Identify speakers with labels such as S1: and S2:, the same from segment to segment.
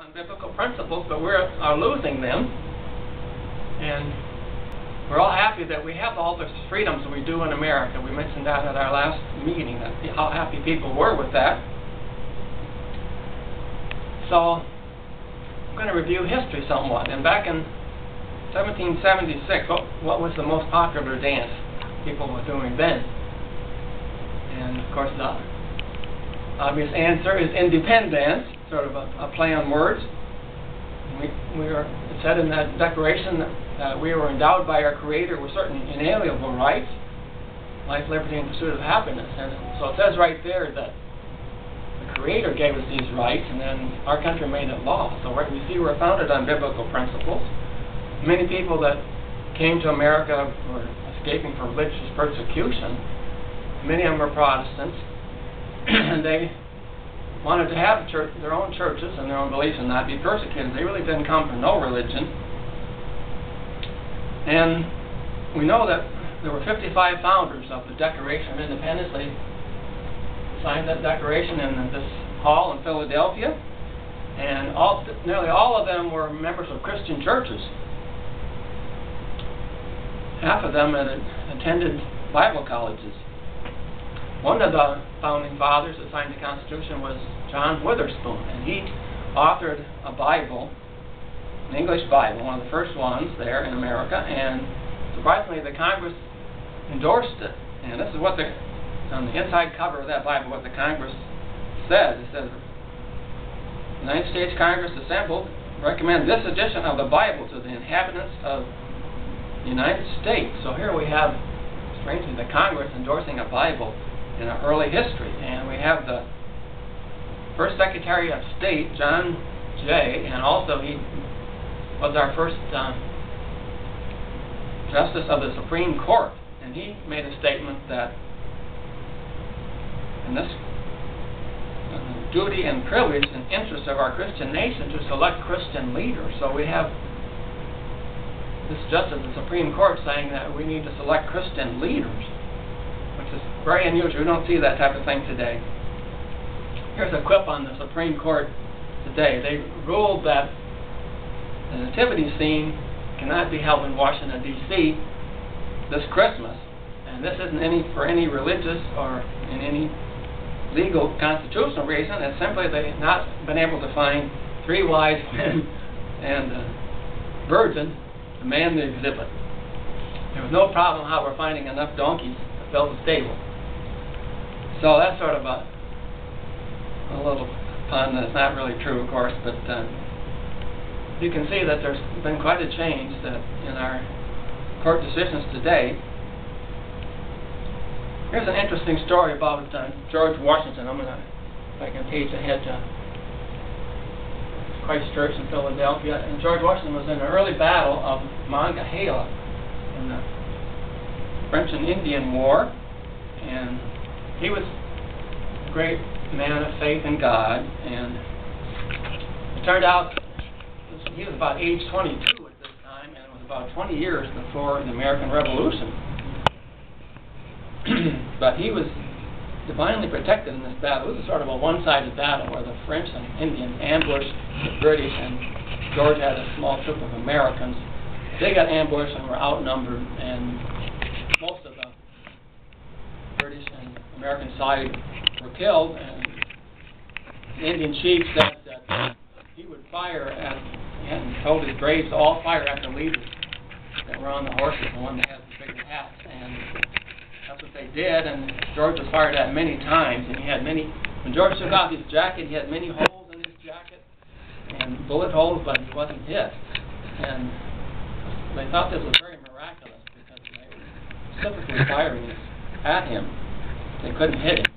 S1: on biblical principles, but we are losing them. And we're all happy that we have all the freedoms we do in America. We mentioned that at our last meeting, that how happy people were with that. So I'm going to review history somewhat. And back in 1776, what was the most popular dance people were doing then? And of course the obvious answer is independence, sort of a play on words. It said in that Declaration that we were endowed by our Creator with certain inalienable rights, life, liberty, and pursuit of happiness. And so it says right there that the Creator gave us these rights, and then our country made it law. So we see we're founded on biblical principles. Many people that came to America were escaping from religious persecution. Many of them were Protestants, and they wanted to have their own churches and their own beliefs and not be persecuted. They really didn't come from no religion. And we know that there were 55 founders of the Declaration of Independence. They signed that declaration in this hall in Philadelphia, and nearly all of them were members of Christian churches. Half of them had attended Bible colleges. One of the founding fathers that signed the Constitution was John Witherspoon, and he authored a Bible, an English Bible, one of the first ones there in America, and surprisingly the Congress endorsed it. And this is what on the inside cover of that Bible, what the Congress says. It says, the United States Congress assembled recommend this edition of the Bible to the inhabitants of the United States. So here we have, strangely, the Congress endorsing a Bible in our early history. And we have the first Secretary of State, John Jay, and also he was our first Justice of the Supreme Court. And he made a statement that in this duty and privilege and interest of our Christian nation to select Christian leaders. So we have this Justice of the Supreme Court saying that we need to select Christian leaders, which is very unusual. We don't see that type of thing today. Here's a quip on the Supreme Court today. They ruled that the nativity scene cannot be held in Washington, D.C. this Christmas. And this isn't for any religious or in any legal constitutional reason. It's simply they've not been able to find 3 wise men and a virgin to man the exhibit. There was no problem how we're finding enough donkeys to fill the stable. So that's sort of a little pun that's not really true, of course, but you can see that there's been quite a change in our court decisions today. Here's an interesting story about George Washington. I'm going to, if I can page ahead to Christ Church in Philadelphia. And George Washington was in the early battle of Monongahela in the French and Indian War, and he was a great man of faith in God. And it turned out he was about age 22 at this time, and it was about 20 years before the American Revolution. But he was divinely protected in this battle. This is sort of a one-sided battle where the French and Indians ambushed the British, and George had a small troop of Americans. They got ambushed and were outnumbered, and most of the British and American side were killed. And the Indian chief said that he would fire at, and told his braves to all fire at the leaders that were on the horses, the one that had the bigger hats. And that's what they did, and George was fired at many times, and he had when George took off his jacket, he had many holes in his jacket, and bullet holes, but he wasn't hit. And they thought this was very miraculous, because they were specifically firing at him. They couldn't hit him.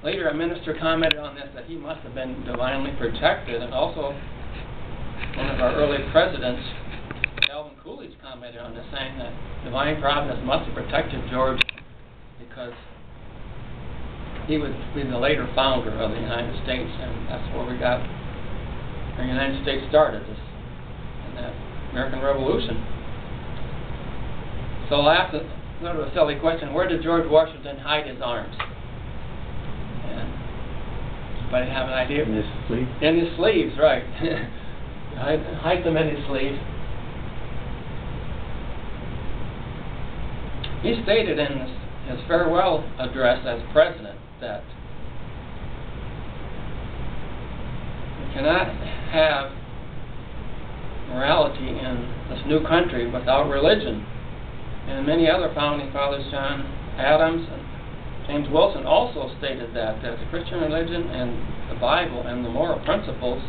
S1: Later, a minister commented on this, that he must have been divinely protected, and also one of our early presidents, Calvin Coolidge, commented on this, saying that divine providence must have protected George because he would be the later founder of the United States, and that's where we got the United States started, in that American Revolution. So I'll ask a little a silly question: where did George Washington hide his arms? And Anybody have an idea?
S2: In his sleep.
S1: In his sleeves, right. hide them in his sleeves. He stated in his farewell address as president that we cannot have morality in this new country without religion. And many other founding fathers, John Adams and James Wilson, also stated that the Christian religion and the Bible and the moral principles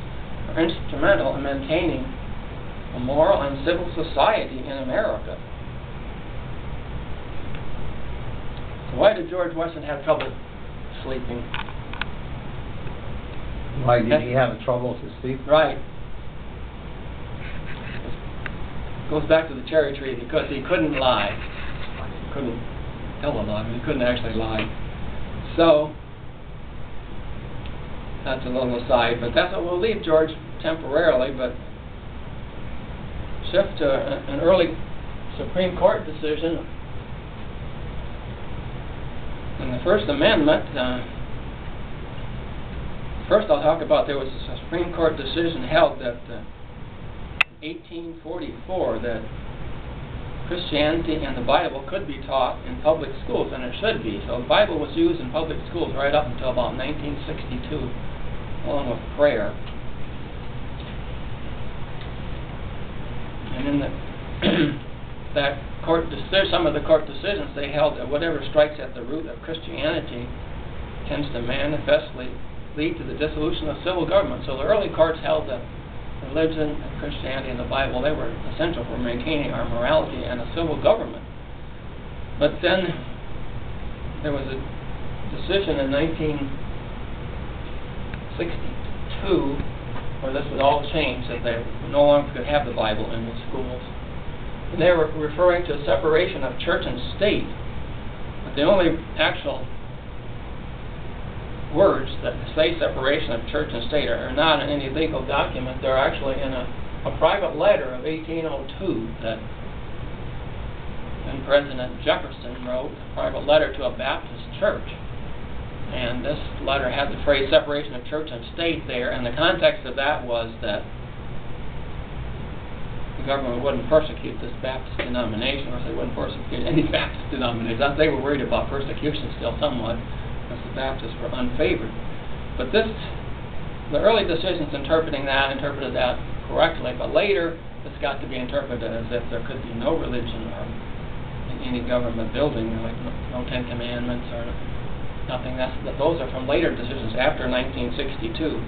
S1: are instrumental in maintaining a moral and civil society in America. So why did George Washington have trouble sleeping?
S2: Why did he have trouble to sleep?
S1: Right. Goes back to the cherry tree because he couldn't lie. He couldn't tell a lie, but he couldn't actually lie. So, that's a little aside, but that's what we'll leave George temporarily, but shift to an early Supreme Court decision. In the First Amendment, first I'll talk about there was a Supreme Court decision held that 1844 that Christianity and the Bible could be taught in public schools, and it should be. So the Bible was used in public schools right up until about 1962, along with prayer. And in that court decision, some of the court decisions, they held that whatever strikes at the root of Christianity tends to manifestly lead to the dissolution of civil government. So the early courts held that religion and Christianity and the Bible, they were essential for maintaining our morality and a civil government. But then there was a decision in 1962 where this was all changed, that they no longer could have the Bible in the schools. And they were referring to a separation of church and state. But the only actual words that say separation of church and state are not in any legal document. They're actually in a private letter of 1802 that then President Jefferson wrote, a private letter to a Baptist church. And this letter had the phrase separation of church and state there, and the context of that was that the government wouldn't persecute this Baptist denomination, or they wouldn't persecute any Baptist denomination. They were worried about persecution still somewhat, because the Baptists were unfavored. But the early decisions interpreted that correctly, but later it's got to be interpreted as if there could be no religion or in any government building, like no Ten Commandments or nothing. Those are from later decisions after 1962.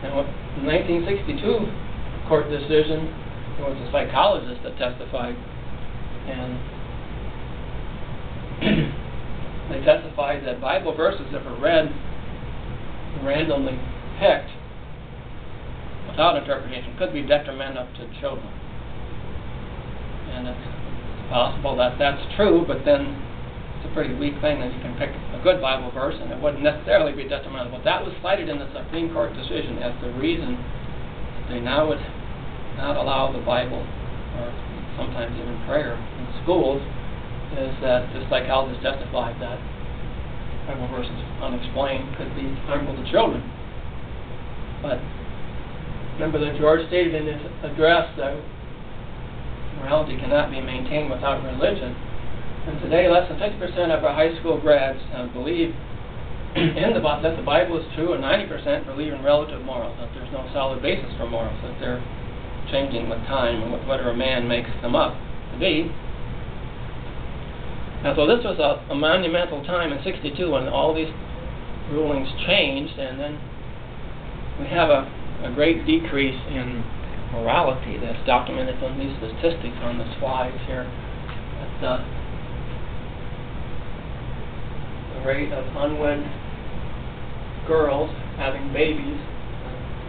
S1: And in the 1962 court decision, there was a psychologist that testified, and they testified that Bible verses that were read randomly picked without interpretation could be detrimental to children. And it's possible that that's true, but then it's a pretty weak thing that you can pick a good Bible verse and it wouldn't necessarily be detrimental. But that was cited in the Supreme Court decision as the reason they now would not allow the Bible, or sometimes even prayer, in schools, is that the psychologist testified that Bible verses unexplained could be harmful to children. But remember that George stated in his address that morality cannot be maintained without religion. And today, less than 50% of our high school grads believe that the Bible is true, and 90% believe in relative morals, that there's no solid basis for morals, that they're changing with time and whatever man makes them up to be. And so this was a monumental time in '62 when all these rulings changed, and then we have a great decrease in morality that's documented from these statistics on the slides here. That the rate of unwed girls having babies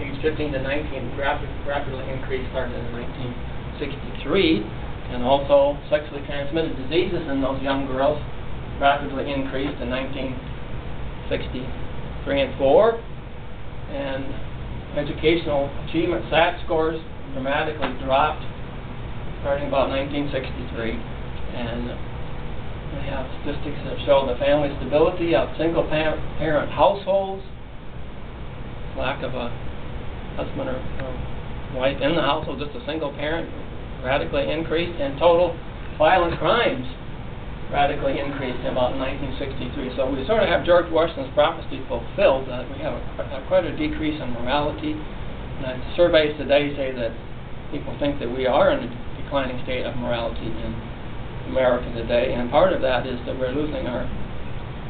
S1: age 15 to 19 rapidly increased starting in 1963, and also sexually transmitted diseases in those young girls rapidly increased in 1963 and 4, and educational achievement SAT scores dramatically dropped starting about 1963, and we have statistics that show the family stability of single parent households lack of a husband or wife in the household, just a single parent, radically increased, and total violent crimes radically increased in about 1963. So we sort of have George Washington's prophecy fulfilled, that we have quite a decrease in morality. And surveys today say that people think that we are in a declining state of morality in America today, and part of that is that we're losing our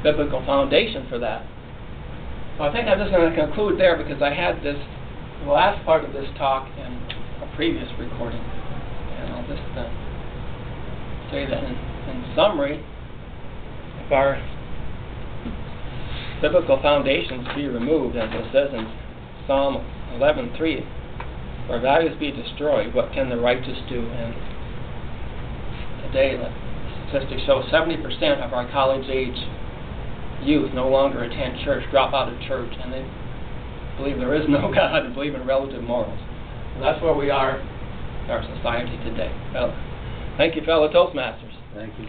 S1: biblical foundation for that. So I think I'm just going to conclude there, because I had the last part of this talk in a previous recording, and I'll just say that in summary, if our biblical foundations be removed, as it says in Psalm 11:3, if our values be destroyed, what can the righteous do? And today, the statistics show 70% of our college-age youth no longer attend church, drop out of church, and they believe there is no God and believe in relative morals. And that's where we are in our society today. Well, thank you, fellow Toastmasters.
S2: Thank you.